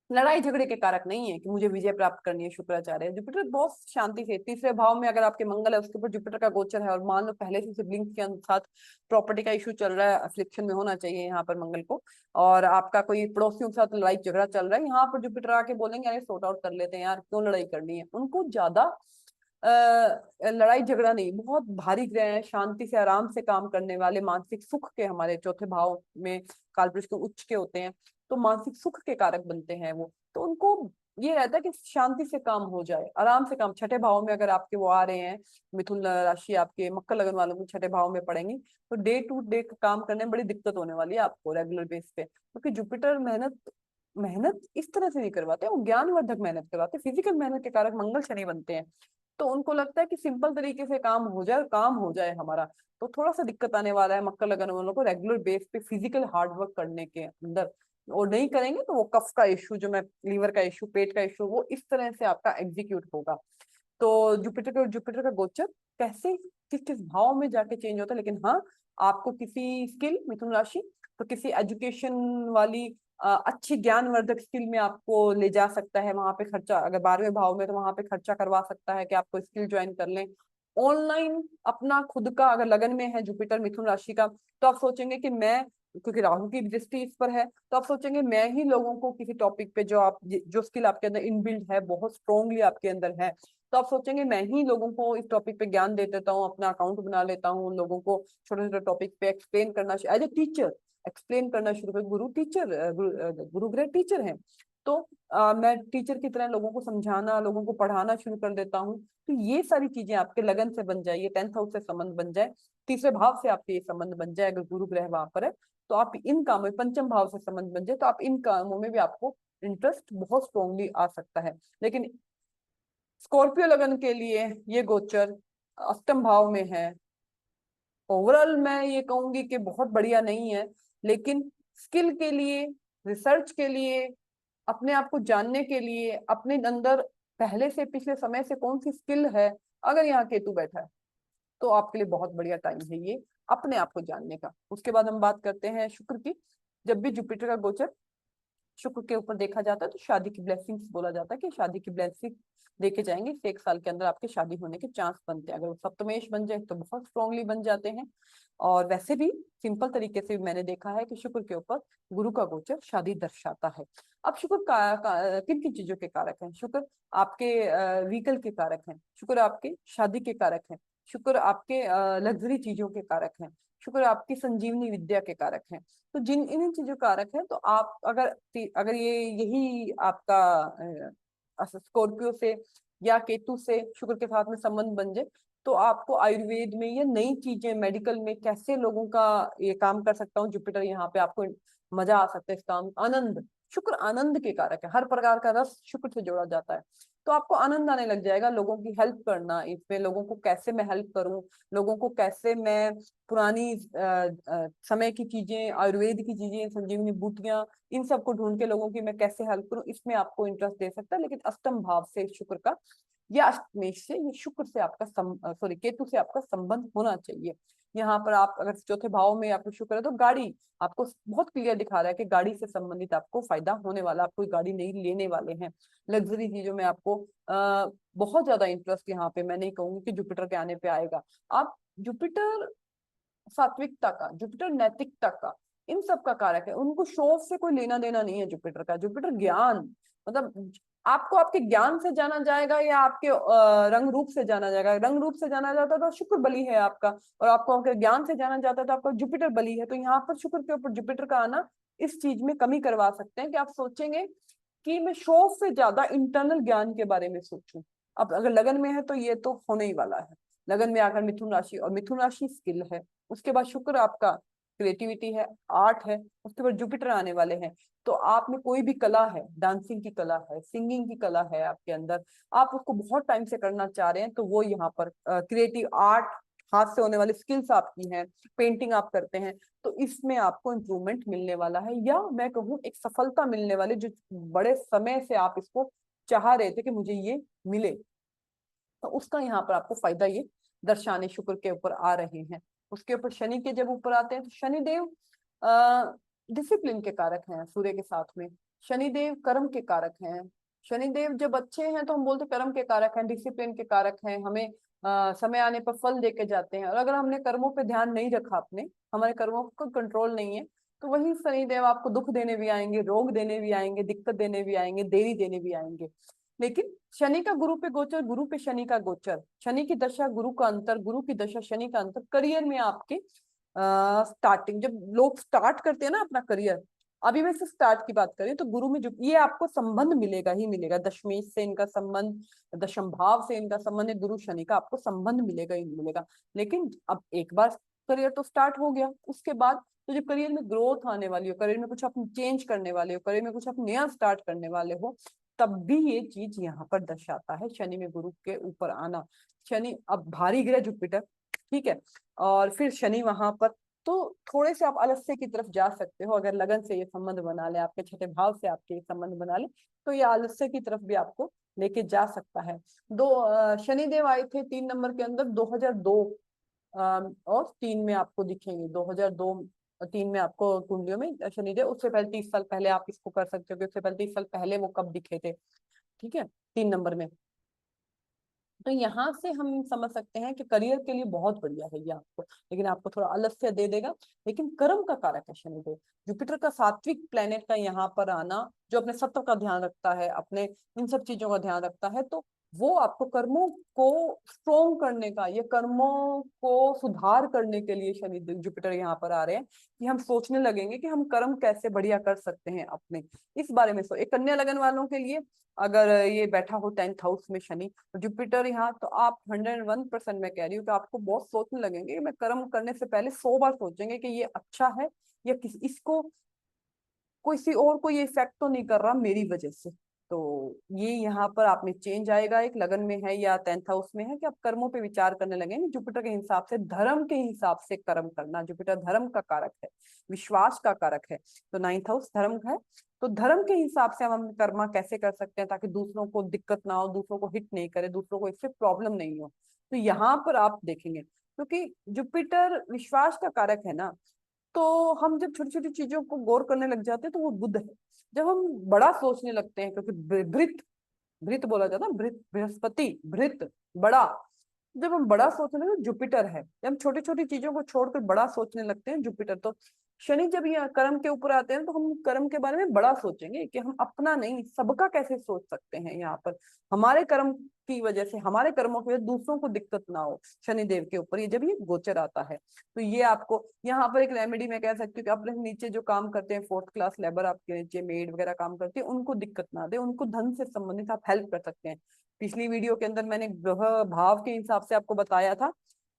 लड़ाई झगड़े के कारक नहीं है कि मुझे विजय प्राप्त करनी है। शुक्राचार्य जुपिटर बहुत शांति से, तीसरे भाव में अगर आपके मंगल है उसके ऊपर जुपिटर का गोचर है, और मान लो पहले से सिबलिंग्स के साथ प्रॉपर्टी का इशू चल रहा है, अफ्लिक्शन में होना चाहिए यहाँ पर मंगल को, और आपका कोई पड़ोसियों के साथ लड़ाई झगड़ा चल रहा है, यहाँ पर जुपिटर आके बोलेंगे अरे सॉर्ट आउट कर लेते हैं यार, क्यों लड़ाई करनी है। उनको ज्यादा लड़ाई झगड़ा नहीं, बहुत भारी ग्रह हैं, शांति से आराम से काम करने वाले, मानसिक सुख के, हमारे चौथे भाव में कालपुरुष के उच्च के होते हैं, तो मानसिक सुख के कारक बनते हैं वो। तो उनको ये रहता है कि शांति से काम हो जाए, आराम से काम। छठे भाव में अगर आपके वो आ रहे हैं, मिथुन राशि आपके मकर लगन वालों को छठे भाव में पड़ेंगी, तो डे टू डे काम करने में बड़ी दिक्कत होने वाली है आपको रेगुलर बेस पे, क्योंकि जुपिटर मेहनत मेहनत इस तरह से नहीं करवाते, वो ज्ञानवर्धक मेहनत करवाते, फिजिकल मेहनत के कारक मंगल शनि बनते हैं। तो उनको लगता है कि सिंपल तरीके से काम हो जाए, काम हो जाए हमारा। तो थोड़ा सा दिक्कत आने वाला है मकर लगन वालों को रेगुलर बेस पे फिजिकल हार्ड वर्क करने के अंदर, और नहीं करेंगे तो वो कफ का इश्यू, जो मैं लीवर का इश्यू, पेट का इश्यू, वो इस तरह से आपका एग्जीक्यूट होगा। तो जुपिटर का गोचर कैसे किस किस भाव में जाके चेंज होता है, लेकिन हाँ, आपको किसी स्किल, मिथुन राशि, तो किसी एजुकेशन वाली अच्छी ज्ञानवर्धक स्किल में आपको ले जा सकता है। वहां पे खर्चा, अगर 12वें भाव में, तो वहां पे खर्चा करवा सकता है कि आपको स्किल ज्वाइन कर लें ऑनलाइन। अपना खुद का अगर लगन में है जुपिटर मिथुन राशि का, तो आप सोचेंगे कि मैं, क्योंकि राहु की दृष्टि इस पर है, तो आप सोचेंगे मैं ही लोगों को किसी टॉपिक पे, जो स्किल आपके अंदर इनबिल्ड है, बहुत स्ट्रांगली आपके अंदर है, तो आप सोचेंगे मैं ही लोगों को इस टॉपिक पे ज्ञान दे देता हूँ, अपना अकाउंट बना लेता हूँ, लोगों को छोटे छोटे टॉपिक पे एक्सप्लेन करना, एज ए टीचर एक्सप्लेन करना शुरू कर। गुरु टीचर, गुरु ग्रह टीचर हैं, तो मैं टीचर की तरह लोगों को समझाना, लोगों को पढ़ाना शुरू कर देता हूँ। तो ये सारी चीजें आपके लगन से बन जाए, ये 10th हाउस से संबंध बन जाए, तीसरे भाव से आपके ये संबंध बन जाए, अगर गुरु ग्रह वहां पर है, तो आप इन कामों में, पंचम भाव से संबंध बन जाए, तो आप इन कामों में भी आपको इंटरेस्ट बहुत स्ट्रांगली आ सकता है। लेकिन स्कॉर्पियो लगन के लिए ये गोचर अष्टम भाव में है। ओवरऑल मैं ये कहूंगी कि बहुत बढ़िया नहीं है, लेकिन स्किल के लिए, रिसर्च के लिए, अपने आप को जानने के लिए, अपने अंदर पहले से पिछले समय से कौन सी स्किल है, अगर यहाँ केतु बैठा है तो आपके लिए बहुत बढ़िया टाइम है ये अपने आप को जानने का। उसके बाद हम बात करते हैं शुक्र की। जब भी जुपिटर का गोचर शुक्र के ऊपर देखा जाता है तो शादी की ब्लेसिंग्स बोला जाता है कि शादी की ब्लेसिंग देके जाएंगे, इस 1 साल के अंदर आपके शादी होने के चांस बनते हैं। अगर वो सप्तमेश बन जाए तो बहुत स्ट्रांगली बन जाते हैं। और वैसे भी सिंपल तरीके से मैंने देखा है कि शुक्र के ऊपर गुरु का गोचर शादी दर्शाता है। अब शुक्र किन किन चीजों के कारक हैं? शुक्र आपके व्हीकल के कारक हैं, शुक्र आपके शादी के कारक हैं, शुक्र आपके लग्जरी चीजों के कारक हैं, शुक्र आपकी संजीवनी विद्या के कारक हैं। तो जिन इन चीजों का कारक है, तो आप अगर अगर ये यही आपका स्कॉर्पियो से या केतु से शुक्र के साथ में संबंध बन जाए, तो आपको आयुर्वेद में या नई चीजें, मेडिकल में कैसे लोगों का ये काम कर सकता हूँ, जुपिटर यहाँ पे आपको मजा आ सकता है इस काम। आनंद, शुक्र आनंद के कारक है, हर प्रकार का रस शुक्र से जोड़ा जाता है, तो आपको आनंद आने लग जाएगा लोगों की हेल्प करना, इसमें लोगों को कैसे मैं हेल्प करूं, लोगों को कैसे मैं पुरानी समय की चीजें, आयुर्वेद की चीजें, संजीवनी बूटियां, इन सबको ढूंढ के लोगों की मैं कैसे हेल्प करूं, इसमें आपको इंटरेस्ट दे सकता है। लेकिन अष्टम भाव से शुक्र का या अष्टमेश से, ये शुक्र से आपका सॉरी केतु से आपका संबंध होना चाहिए। यहाँ पर आप अगर चौथे भाव में आपको शुक्र है, तो गाड़ी आपको बहुत क्लियर दिखा रहा है कि गाड़ी से संबंधित आपको फायदा होने वाला, आप कोई गाड़ी नहीं लेने वाले हैं। लग्जरी चीजों में आपको बहुत ज्यादा इंटरेस्ट यहाँ पे मैं नहीं कहूंगी कि जुपिटर के आने पे आएगा। आप जुपिटर सात्विकता का, जुपिटर नैतिकता का, इन सब का कारक है। उनको शो ऑफ से कोई लेना देना नहीं है जुपिटर का। जुपिटर ज्ञान, मतलब आपको आपके ज्ञान से जाना जाएगा या आपके रंग रूप से जाना जाएगा। रंग रूप से जाना जाता है तो शुक्र बली है आपका, और आपको आपके ज्ञान से जाना जाता है तो आपका जुपिटर बली है। तो यहाँ पर शुक्र के ऊपर जुपिटर का आना इस चीज में कमी करवा सकते हैं कि आप सोचेंगे कि मैं शो ऑफ से ज्यादा इंटरनल ज्ञान के बारे में सोचूं। अब अगर लगन में है तो ये तो होने ही वाला है। लगन में आकर मिथुन राशि, और मिथुन राशि स्किल है, उसके बाद शुक्र आपका क्रिएटिविटी है, आर्ट है, उसके बाद जुपिटर आने वाले हैं। तो आप में कोई भी कला है, डांसिंग की कला है, सिंगिंग की कला है आपके अंदर, आप उसको बहुत टाइम से करना चाह रहे हैं, तो वो यहाँ पर क्रिएटिव आर्ट, हाथ से होने वाली स्किल्स आपकी हैं, पेंटिंग आप करते हैं, तो इसमें आपको इम्प्रूवमेंट मिलने वाला है, या मैं कहूँ एक सफलता मिलने वाली, जो बड़े समय से आप इसको चाह रहे थे कि मुझे ये मिले, तो उसका यहाँ पर आपको फायदा ये दर्शाने शुक्र के ऊपर आ रहे हैं। उसके ऊपर शनि के जब ऊपर आते हैं, तो शनिदेव डिसिप्लिन के कारक हैं सूर्य के साथ में। शनिदेव कर्म के कारक हैं। शनिदेव जब अच्छे हैं तो हम बोलते कर्म के कारक हैं, डिसिप्लिन के कारक हैं, हमें समय आने पर फल देके जाते हैं। और अगर हमने कर्मों पे ध्यान नहीं रखा, अपने हमारे कर्मों को कंट्रोल नहीं है, तो वही शनिदेव आपको दुख देने भी आएंगे, रोग देने भी आएंगे, दिक्कत देने भी आएंगे, देरी देने भी आएंगे। लेकिन शनि का गुरु पे गोचर, गुरु पे शनि का गोचर, शनि की दशा गुरु का अंतर, गुरु की दशा शनि का अंतर, करियर में आपके स्टार्टिंग, जब लोग स्टार्ट करते हैं ना अपना करियर, अभी मैं सिर्फ स्टार्ट की बात करें तो गुरु में जो ये आपको संबंध मिलेगा ही मिलेगा, दशमेश से इनका संबंध, दशम भाव से इनका संबंध है, गुरु शनि का आपको संबंध मिलेगा ही मिलेगा। लेकिन अब एक बार करियर तो स्टार्ट हो गया, उसके बाद तो जब करियर में ग्रोथ आने वाली हो, करियर में कुछ आप चेंज करने वाले हो, करियर में कुछ आप नया स्टार्ट करने वाले हो, तब भी ये चीज यहाँ पर दर्शाता है शनि में गुरु के ऊपर आना। शनि अब भारी ग्रह जुपिटर, ठीक है, और फिर शनि वहां पर, तो थोड़े से आप आलस्य की तरफ जा सकते हो। अगर लगन से ये संबंध बना ले, आपके छठे भाव से आपके ये संबंध बना ले, तो ये आलस्य की तरफ भी आपको लेके जा सकता है। शनिदेव आए थे 3 नंबर के अंदर 2002 और 3 में आपको दिखेंगे, 2002 3 में आपको कुंडलियों में शनिदेव। उससे पहले 30 साल पहले आप इसको कर सकते हो कि उससे पहले 30 साल पहले वो कब दिखे थे, ठीक है, 3 नंबर में। तो यहाँ से हम समझ सकते हैं कि करियर के लिए बहुत बढ़िया है ये आपको, लेकिन आपको थोड़ा आलस्य दे देगा। लेकिन कर्म का कारक है शनिदेव, जुपिटर का सात्विक प्लेनेट का यहाँ पर आना, जो अपने सत्व का ध्यान रखता है, अपने इन सब चीजों का ध्यान रखता है, तो वो आपको कर्मों को स्ट्रोंग करने का, ये कर्मों को सुधार करने के लिए शनि जुपिटर यहाँ पर आ रहे हैं, कि हम सोचने लगेंगे कि हम कर्म कैसे बढ़िया कर सकते हैं अपने, इस बारे में। एक कन्या लगन वालों के लिए अगर ये बैठा हो 10th हाउस में शनि जुपिटर यहाँ, तो आप 101% मैं कह रही हूँ कि आपको बहुत सोचने लगेंगे कि मैं कर्म करने से पहले 100 बार सोचेंगे कि ये अच्छा है या इसको किसी और को ये इफेक्ट तो नहीं कर रहा मेरी वजह से। तो ये यहाँ पर आप में चेंज आएगा, एक लगन में है या 10th हाउस में है, कि आप कर्मों पे विचार करने लगेंगे जुपिटर के हिसाब से, धर्म के हिसाब से कर्म करना। जुपिटर धर्म का कारक है, विश्वास का कारक है, तो 9th हाउस धर्म का है। तो धर्म के हिसाब से हम कर्मा कैसे कर सकते हैं ताकि दूसरों को दिक्कत ना हो, दूसरों को हिट नहीं करे, दूसरों को इससे प्रॉब्लम नहीं हो। तो यहाँ पर आप देखेंगे, क्योंकि जुपिटर विश्वास का कारक है ना, तो हम जब छोटी छोटी चीजों को गौर करने लग जाते हैं तो वो बुध है। जब हम बड़ा सोचने लगते हैं, क्योंकि भृत भृत बोला जाता है, भृत बृहस्पति, भृत बड़ा, जब हम बड़ा सोचने लगते हैं जुपिटर है। जब हम छोटी छोटी चीजों को छोड़कर बड़ा सोचने लगते हैं जुपिटर। तो शनि जब ये कर्म के ऊपर आते हैं तो हम कर्म के बारे में बड़ा सोचेंगे कि हम अपना नहीं सबका कैसे सोच सकते हैं, यहाँ पर हमारे कर्म की वजह से, हमारे कर्मों की वजह से दूसरों को दिक्कत ना हो। शनिदेव के ऊपर ये जब ये गोचर आता है, तो ये आपको यहाँ पर एक रेमेडी मैं कह सकती हूँ कि अपने नीचे जो काम करते हैं, 4th क्लास लेबर आपके नीचे मेड वगैरह काम करती है, उनको दिक्कत ना दे, उनको धन से संबंधित आप हेल्प कर सकते हैं। पिछली वीडियो के अंदर मैंने ग्रह भाव के हिसाब से आपको बताया था।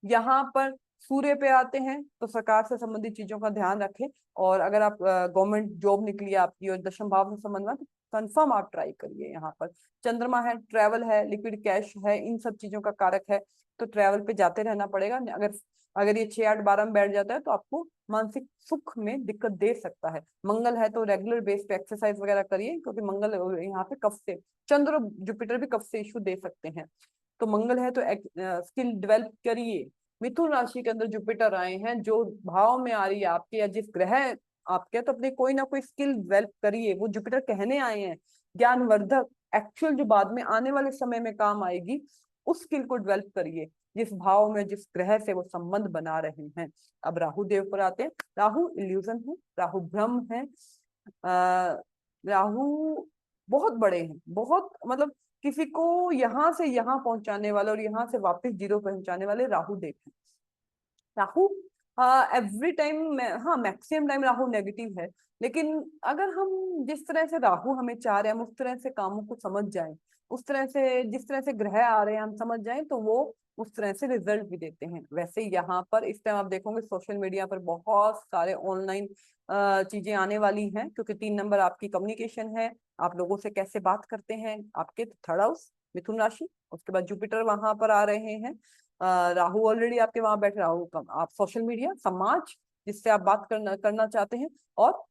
यहाँ पर सूर्य पे आते हैं तो सरकार से संबंधित चीजों का ध्यान रखें। और अगर आप गवर्नमेंट जॉब निकली है आपकी और दशम भाव से संबंध में, तो कंफर्म आप ट्राई करिए। यहाँ पर चंद्रमा है, ट्रैवल है, लिक्विड कैश है, इन सब चीजों का कारक है, तो ट्रैवल पे जाते रहना पड़ेगा। अगर अगर ये 6 8 12 में बैठ जाता है तो आपको मानसिक सुख में दिक्कत दे सकता है। मंगल है तो रेगुलर बेस पे एक्सरसाइज वगैरह करिए, क्योंकि मंगल यहाँ पे कफ से, चंद्र और जुपिटर भी कफ से इशू दे सकते हैं। तो मंगल है तो स्किल डेवलप करिए। मिथुन राशि के अंदर जुपिटर आए हैं, जो भाव में आ रही है आपके, या जिस ग्रह आपके, तो अपने कोई ना कोई स्किल डेवलप करिए। वो जुपिटर कहने आए हैं ज्ञानवर्धक, एक्चुअल जो बाद में आने वाले समय में काम आएगी, उस स्किल को डेवलप करिए जिस भाव में, जिस ग्रह से वो संबंध बना रहे हैं। अब राहु देव पर आते हैं। राहु इल्यूजन है, राहु भ्रम है, राहु बहुत बड़े हैं, बहुत, मतलब किसी को यहाँ से यहाँ पहुंचाने वाले और यहाँ से वापस जीरो पहुंचाने वाले राहु देव हैं। राहु एवरी टाइम, हाँ मैक्सिमम टाइम राहु नेगेटिव है, लेकिन अगर हम जिस तरह से राहु हमें चाह रहे हैं, हम उस तरह से कामों को समझ जाएं, उस तरह से जिस तरह से ग्रह आ रहे हैं हम समझ जाएं, तो वो उस तरह से रिजल्ट भी देते हैं। वैसे यहाँ पर इस टाइम आप देखोगे सोशल मीडिया पर बहुत सारे ऑनलाइन चीजें आने वाली हैं, क्योंकि 3 नंबर आपकी कम्युनिकेशन है, आप लोगों से कैसे बात करते हैं, आपके 3rd हाउस मिथुन राशि, उसके बाद जुपिटर वहां पर आ रहे हैं। राहु ऑलरेडी आपके वहां बैठे, राहु कम, आप सोशल मीडिया, समाज जिससे आप बात करना करना चाहते हैं, और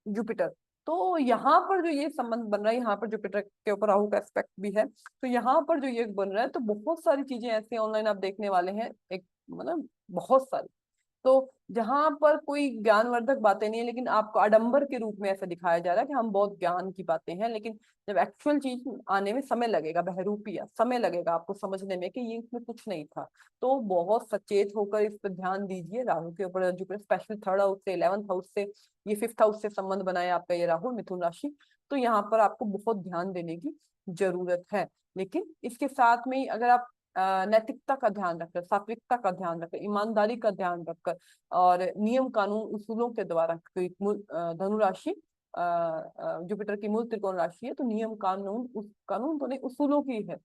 जुपिटर। तो यहाँ पर जो ये संबंध बन रहा है, यहाँ पर जुपिटर के ऊपर राहु का एस्पेक्ट भी है, तो यहाँ पर जो ये बन रहा है, तो बहुत सारी चीजें ऐसी ऑनलाइन आप देखने वाले हैं, एक मतलब बहुत सारी। तो जहां पर कोई ज्ञानवर्धक बातें नहीं है, लेकिन आपको आडंबर के रूप में ऐसा दिखाया जा रहा है कि हम बहुत ज्ञान की बातें हैं, लेकिन जब एक्चुअल चीज आने में समय लगेगा, बहरूपिया समय लगेगा आपको समझने में कि ये इसमें कुछ नहीं था। तो बहुत सचेत होकर इस पर ध्यान दीजिए। राहु के ऊपर जुपिटर स्पेशल थर्ड हाउस से, 11th हाउस से, ये 5th हाउस से संबंध बनाए आपका ये राहु मिथुन राशि। तो यहाँ पर आपको बहुत ध्यान देने की जरूरत है। लेकिन इसके साथ में ही अगर आप नैतिकता का ध्यान रखकर, सात्विकता का ध्यान रखकर, ईमानदारी का ध्यान रखकर और नियम कानून उसूलों के द्वारा, धनु राशि जुपिटर की मूल त्रिकोण राशि है, तो नियम कानून, उस कानून तो नहीं, उसूलों की है।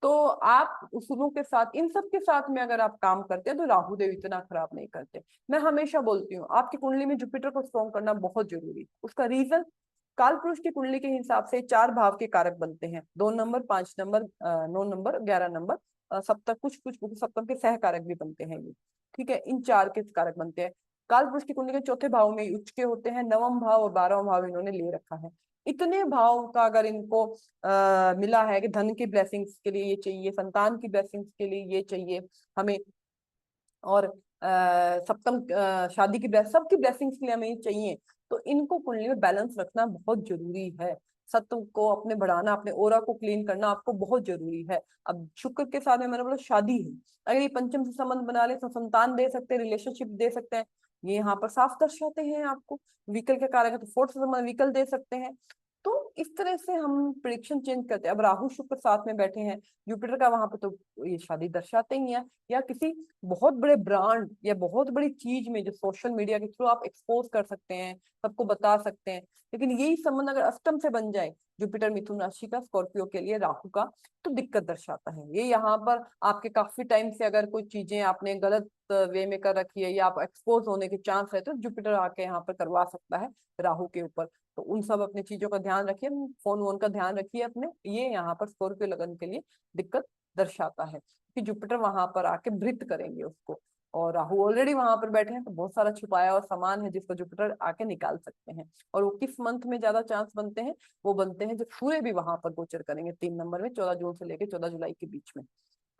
तो आप उसूलों के साथ, इन सब के साथ में अगर आप काम करते हैं तो राहु देव इतना खराब नहीं करते। मैं हमेशा बोलती हूँ आपकी कुंडली में जुपिटर को स्ट्रॉन्ग करना बहुत जरूरी है। उसका रीजन, काल पुरुष की कुंडली के हिसाब से 4 भाव के कारक बनते हैं, 2 नंबर, 5 नंबर, 9 नंबर, 11 नंबर, सप्तम, कुछ कुछ सप्तम के सह कारक भी बनते हैं ये। ठीक है, इन 4 के कारक बनते हैं। काल पुरुष की कुंडली के चौथे भाव में उच्च के होते हैं, 9वां भाव और 12वां भाव इन्होंने ले रखा है। इतने भाव का अगर इनको मिला है कि धन की ब्लेसिंग्स के लिए ये चाहिए, संतान की ब्लेसिंग्स के लिए ये चाहिए हमें, और सप्तम शादी की ब्लेसिंग, सबकी ब्लेसिंग्स के लिए हमें ये चाहिए, तो इनको कुंडली में बैलेंस रखना बहुत जरूरी है। सत्व को अपने बढ़ाना, अपने ओरा को क्लीन करना आपको बहुत जरूरी है। अब शुक्र के साथ में मैंने बोला शादी है, अगर ये पंचम से संबंध बना ले तो संतान दे सकते हैं, रिलेशनशिप दे सकते हैं, ये यहाँ पर साफ दर्शाते हैं आपको। व्हीकल के कारक है तो फोर्थ से संबंध व्हीकल दे सकते हैं। तो इस तरह से हम प्रिडिक्शन चेंज करते हैं। अब राहु शुक्र साथ में बैठे हैं, जुपिटर का वहां पे, तो ये शादी दर्शाते ही है। या किसी बहुत बड़े ब्रांड या बहुत बड़ी चीज में जो सोशल मीडिया के थ्रू आप एक्सपोज कर सकते हैं, सबको बता सकते हैं। लेकिन यही संबंध अगर अष्टम से बन जाए, जुपिटर मिथुन राशि का, स्कॉर्पियो के लिए राहु का, तो दिक्कत दर्शाता है ये। यहाँ पर आपके काफी टाइम से अगर कोई चीजें आपने गलत वे में कर रखी है या आप एक्सपोज होने के चांस है, तो जुपिटर आके यहाँ पर करवा सकता है राहु के ऊपर। तो उन सब अपनी चीजों का ध्यान रखिए, फोन वोन का ध्यान रखिए अपने। ये यहाँ पर स्कॉर्पियो लगन के लिए दिक्कत दर्शाता है कि जुपिटर वहां पर आके भृत करेंगे उसको, और राहु ऑलरेडी वहां पर बैठे हैं, तो बहुत सारा छुपाया और सामान है जिसको जुपिटर आके निकाल सकते हैं। और वो किस मंथ में ज्यादा चांस बनते हैं, वो बनते हैं जब सूर्य भी वहां पर गोचर करेंगे 3 नंबर में, 14 जून से लेकर 14 जुलाई के बीच में,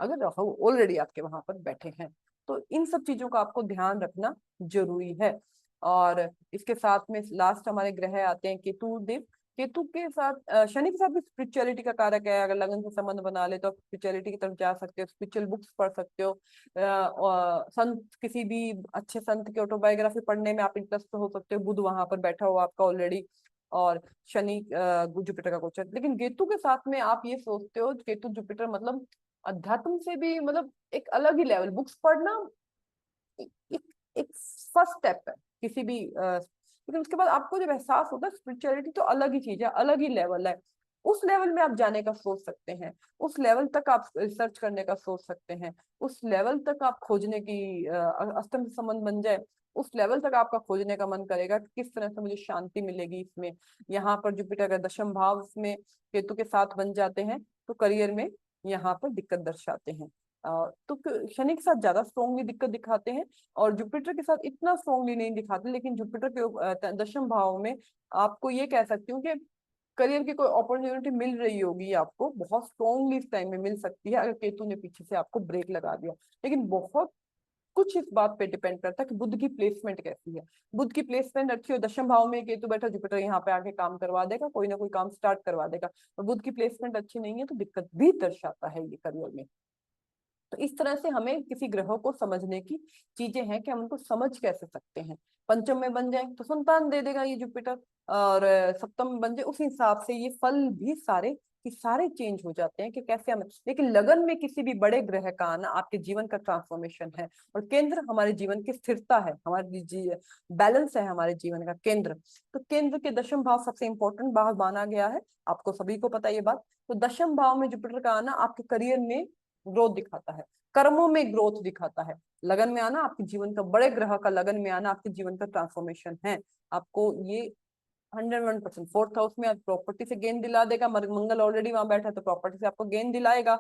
अगर राहु ऑलरेडी आपके वहां पर बैठे हैं। तो इन सब चीजों का आपको ध्यान रखना जरूरी है। और इसके साथ में लास्ट हमारे ग्रह आते हैं केतु देव। केतु के साथ शनि के साथ भी स्पिरिचुअलिटी का कारक है। अगर लगन से संबंध बना ले तो आप स्पिरिचुअलिटी की तरफ जा सकते हो, स्पिरिचुअल बुक्स पढ़ सकते हो, और संत, किसी भी अच्छे संत की ऑटोबायोग्राफी पढ़ने में आप इंटरेस्ट हो सकते हो। बुध वहां पर बैठा हुआ आपका ऑलरेडी, और शनि जुपिटर का गोचर। लेकिन केतु के साथ में आप ये सोचते हो, केतु जुपिटर मतलब अध्यात्म से भी, मतलब एक अलग ही लेवल, बुक्स पढ़ना एक एक, एक फर्स्ट स्टेप है किसी भी लेकिन उसके बाद आपको जब एहसास होता है स्पिरिचुअलिटी तो अलग ही चीज है, अलग ही लेवल है। उस लेवल में आप जाने का सोच सकते हैं, उस लेवल तक आप रिसर्च करने का सोच सकते हैं, उस लेवल तक आप खोजने की, अष्टम से संबंध बन जाए, उस लेवल तक आपका खोजने का मन करेगा कि किस तरह से मुझे शांति मिलेगी इसमें। यहाँ पर जुपिटर का दशम भाव में केतु के साथ बन जाते हैं, तो करियर में यहाँ पर दिक्कत दर्शाते हैं। तो शनि के साथ ज्यादा स्ट्रॉन्गली दिक्कत दिखाते हैं, और जुपिटर के साथ इतना स्ट्रॉन्गली नहीं दिखाते। लेकिन जुपिटर के दशम भाव में आपको ये कह सकती हूँ कि करियर की कोई अपॉर्चुनिटी मिल रही होगी आपको, बहुत स्ट्रॉन्गली इस टाइम में मिल सकती है, अगर केतु ने पीछे से आपको ब्रेक लगा दिया। लेकिन बहुत कुछ इस बात पे डिपेंड करता है कि बुध की प्लेसमेंट कैसी है। बुध की प्लेसमेंट अच्छी हो, दशम भाव में केतु बैठा, जुपिटर यहाँ पे आके काम करवा देगा, कोई ना कोई काम स्टार्ट करवा देगा। और बुध की प्लेसमेंट अच्छी नहीं है तो दिक्कत भी दर्शाता है ये करियर में। तो इस तरह से हमें किसी ग्रहों को समझने की चीजें हैं कि हम उनको समझ कैसे सकते हैं। पंचम में बन जाए तो संतान दे देगा ये जुपिटर, और सप्तम में बन जाए उस हिसाब से ये फल भी सारे कि सारे चेंज हो जाते हैं कि कैसे हमें। लेकिन लगन में किसी भी बड़े ग्रह का आना आपके जीवन का ट्रांसफॉर्मेशन है, और केंद्र हमारे जीवन की स्थिरता है, हमारी बैलेंस है हमारे जीवन का केंद्र। तो केंद्र के दशम भाव सबसे इंपॉर्टेंट भाव माना गया है, आपको सभी को पता है ये बात। तो दशम भाव में जुपिटर का आना आपके करियर में ग्रोथ दिखाता है, कर्मों में ग्रोथ दिखाता है। लगन में आना आपके जीवन का, बड़े ग्रह का लगन में आना आपके जीवन का ट्रांसफॉर्मेशन है। आपको ये 101%, फोर्थ हाउस में प्रॉपर्टी से गेन दिला देगा, मंगल ऑलरेडी वहां बैठा है तो प्रॉपर्टी से आपको गेन दिलाएगा।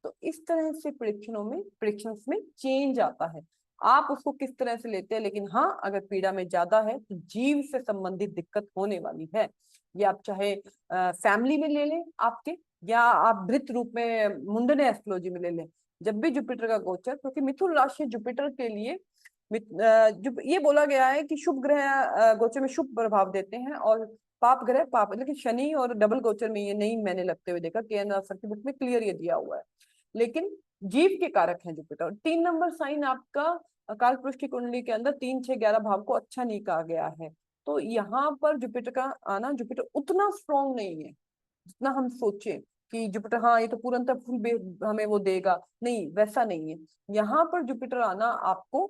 तो इस तरह से प्रिडिक्शंस में चेंज आता है, आप उसको किस तरह से लेते हैं। लेकिन हाँ, अगर पीड़ा में ज्यादा है तो जीव से संबंधित दिक्कत होने वाली है। ये आप चाहे फैमिली में ले लें आपके, या आप वृत्त रूप में मुंडने एस्ट्रोलॉजी में ले लें। जब भी जुपिटर का गोचर, क्योंकि मिथुन राशि जुपिटर के लिए जो ये बोला गया है कि शुभ ग्रह गोचर में शुभ प्रभाव देते हैं और पाप ग्रह पाप, लेकिन शनि और डबल गोचर में ये नहीं मैंने लगते हुए देखा। के सर की बुक में क्लियर ये दिया हुआ है। लेकिन जीव के कारक हैं जुपिटर। 3 नंबर साइन आपका काल पुरुष की कुंडली के अंदर 3, 6, 11 भाव को अच्छा नहीं कहा गया है। तो यहाँ पर जुपिटर का आना, जुपिटर उतना स्ट्रॉन्ग नहीं है जितना हम सोचे कि जुपिटर हाँ ये तो पूरनतः हमें वो देगा, नहीं वैसा नहीं है। यहाँ पर जुपिटर आना आपको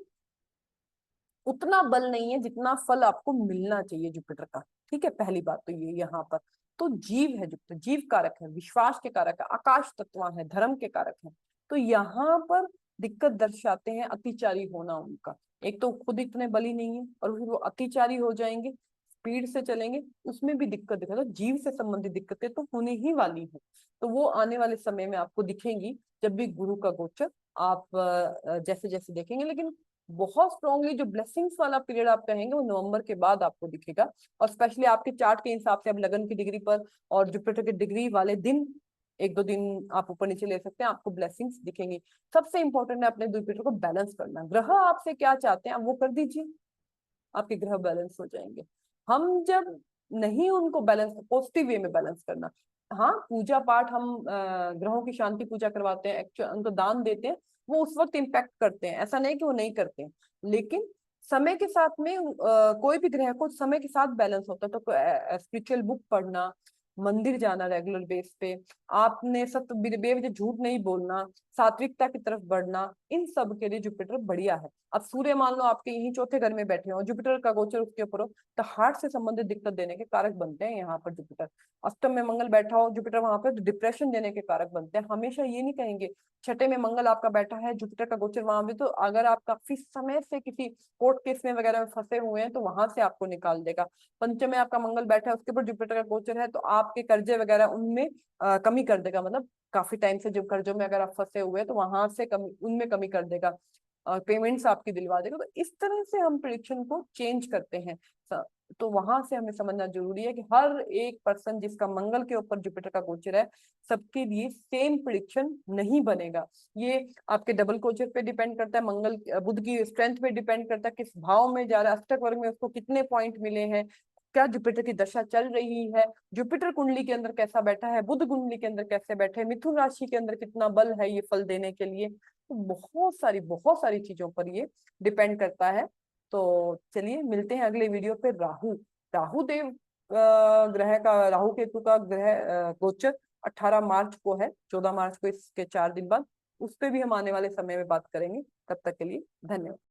उतना बल नहीं है जितना फल आपको मिलना चाहिए जुपिटर का। ठीक है, पहली बात तो ये यहाँ पर। तो जीव है जुपिटर, जीव कारक है, विश्वास के कारक है, आकाश तत्व है, धर्म के कारक है। तो यहाँ पर दिक्कत दर्शाते हैं अतिचारी होना उनका। एक तो खुद इतने बली नहीं है और फिर वो अतिचारी हो जाएंगे, स्पीड से चलेंगे, उसमें भी दिक्कत दिखा। तो जीव से संबंधित दिक्कतें तो होने ही वाली है। तो वो आने वाले समय में आपको दिखेंगी जब भी गुरु का गोचर आप जैसे जैसे देखेंगे। लेकिन बहुत स्ट्रांगली जो ब्लेसिंग्स वाला पीरियड आप कहेंगे वो नवंबर के बाद आपको दिखेगा। और स्पेशली आपके चार्ट के हिसाब से अब लगन की डिग्री पर और जुपिटर के डिग्री वाले दिन 1-2 दिन आप ऊपर नीचे ले सकते हैं, आपको ब्लेसिंग्स दिखेंगी। सबसे इंपॉर्टेंट है अपने जुपिटर को बैलेंस करना। ग्रह आपसे क्या चाहते हैं आप वो कर दीजिए, आपके ग्रह बैलेंस हो जाएंगे। हम जब नहीं उनको बैलेंस, पॉजिटिव वे में बैलेंस करना। हाँ, पूजा पाठ हम ग्रहों की शांति पूजा करवाते हैं, एक्चुअल उनको दान देते हैं, वो उस वक्त इम्पैक्ट करते हैं, ऐसा नहीं कि वो नहीं करते हैं। लेकिन समय के साथ में कोई भी ग्रह को समय के साथ बैलेंस होता है। तो स्पिरिचुअल बुक पढ़ना, मंदिर जाना रेगुलर बेस पे, आपने सत्य बेवजह झूठ नहीं बोलना, सात्विकता की तरफ बढ़ना, इन सब के लिए जुपिटर बढ़िया है। अब सूर्य मान लो आपके यही चौथे घर में बैठे हो, जुपिटर का गोचर उसके ऊपर हो, तो हार्ट से संबंधित दिक्कत देने के कारक बनते हैं यहाँ पर जुपिटर। अष्टम में मंगल बैठा हो जुपिटर वहां पर, तो डिप्रेशन देने के कारक बनते हैं। हमेशा ये नहीं कहेंगे। छठे में मंगल आपका बैठा है, जुपिटर का गोचर वहां पे, तो अगर आप काफी समय से किसी कोर्ट केस में वगैरह में फंसे हुए हैं तो वहां से आपको निकाल देगा। पंचम में आपका मंगल बैठा है, उसके ऊपर जुपिटर का गोचर है, तो आपके कर्जे वगैरह उनमें कमी कर देगा। मतलब काफी टाइम से जब कर्जों में अगर आप फंसे हुए हैं तो वहां से कमी, उनमें कमी कर देगा, पेमेंट्स आपकी दिलवा देगा। तो इस तरह से हम प्रिडिक्शन को चेंज करते हैं। तो वहां से हमें समझना जरूरी है कि हर एक पर्सन जिसका मंगल के ऊपर जुपिटर का गोचर है, सबके लिए सेम प्रिडिक्शन नहीं बनेगा। ये आपके डबल गोचर पे डिपेंड करता है, मंगल बुध की स्ट्रेंथ पे डिपेंड करता है, किस भाव में जा रहा है, अष्टक वर्ग में उसको कितने पॉइंट मिले हैं, क्या जुपिटर की दशा चल रही है, जुपिटर कुंडली के अंदर कैसा बैठा है, बुध कुंडली के अंदर कैसे बैठे, मिथुन राशि के अंदर कितना बल है ये फल देने के लिए। तो बहुत सारी चीजों पर ये डिपेंड करता है। तो चलिए मिलते हैं अगले वीडियो पे। राहु, राहु देव ग्रह का, राहु केतु का ग्रह गोचर 18 मार्च को है, 14 मार्च को इसके 4 दिन बाद। उस पर भी हम आने वाले समय में बात करेंगे। तब तक के लिए धन्यवाद।